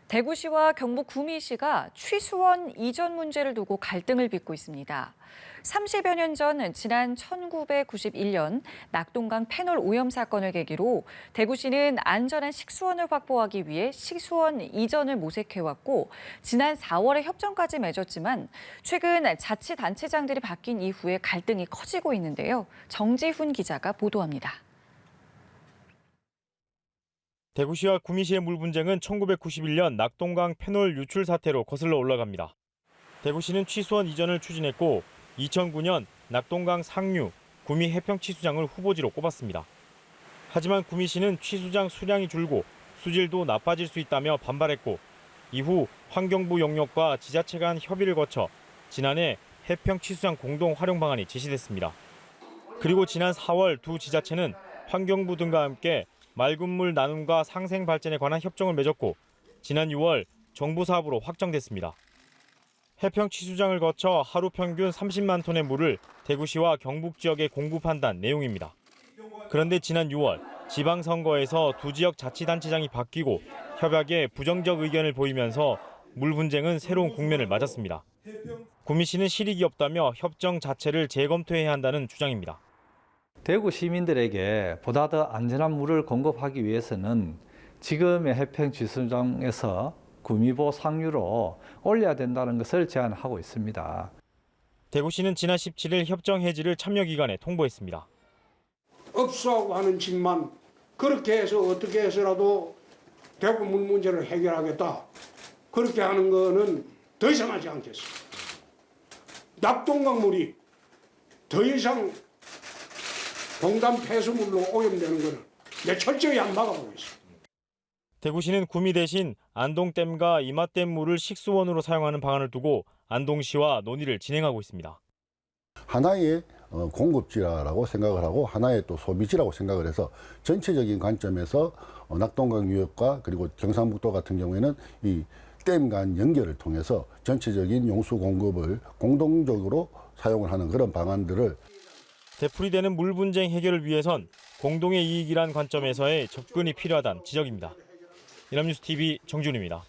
대구시와 경북 구미시가 취수원 이전 문제를 두고 갈등을 빚고 있습니다. 30여 년 전 지난 1991년 낙동강 패널 오염 사건을 계기로 대구시는 안전한 식수원을 확보하기 위해 식수원 이전을 모색해왔고 지난 4월에 협정까지 맺었지만 최근 자치단체장들이 바뀐 이후에 갈등이 커지고 있는데요. 정지훈 기자가 보도합니다. 대구시와 구미시의 물 분쟁은 1991년 낙동강 패널 유출 사태로 거슬러 올라갑니다. 대구시는 취수원 이전을 추진했고 2009년 낙동강 상류, 구미 해평 취수장을 후보지로 꼽았습니다. 하지만 구미시는 취수장 수량이 줄고 수질도 나빠질 수 있다며 반발했고 이후 환경부 용역과 지자체 간 협의를 거쳐 지난해 해평 취수장 공동 활용 방안이 제시됐습니다. 그리고 지난 4월 두 지자체는 환경부 등과 함께 맑은 물 나눔과 상생 발전에 관한 협정을 맺었고 지난 6월 정부 사업으로 확정됐습니다. 해평 취수장을 거쳐 하루 평균 30만 톤의 물을 대구시와 경북 지역에 공급한다는 내용입니다. 그런데 지난 6월 지방선거에서 두 지역 자치단체장이 바뀌고 협약에 부정적 의견을 보이면서 물 분쟁은 새로운 국면을 맞았습니다. 구미시는 실익이 없다며 협정 자체를 재검토해야 한다는 주장입니다. 대구 시민들에게 보다 더 안전한 물을 공급하기 위해서는 지금의 해평 취수장에서 구미보 상류로 올려야 된다는 것을 제안하고 있습니다. 대구시는 지난 17일 협정 해지를 참여기관에 통보했습니다. 업소하고 하는 짓만 그렇게 해서 어떻게 해서라도 대구 물 문제를 해결하겠다. 그렇게 하는 거는 더 이상 하지 않겠습니다. 낙동강 물이 더 이상 동담 폐수물로 오염되는 것을 철저히 안 막아보겠습니다. 대구시는 구미 대신 안동댐과 이맛댐 물을 식수원으로 사용하는 방안을 두고 안동시와 논의를 진행하고 있습니다. 하나의 공급지라고 생각을 하고 하나의 또 소비지라고 생각을 해서 전체적인 관점에서 낙동강 유역과 그리고 경상북도 같은 경우에는 이 댐 간 연결을 통해서 전체적인 용수 공급을 공동적으로 사용을 하는 그런 방안들을 되풀이되는 물 분쟁 해결을 위해선 공동의 이익이란 관점에서의 접근이 필요하다는 지적입니다. 연합뉴스 TV 정준입니다.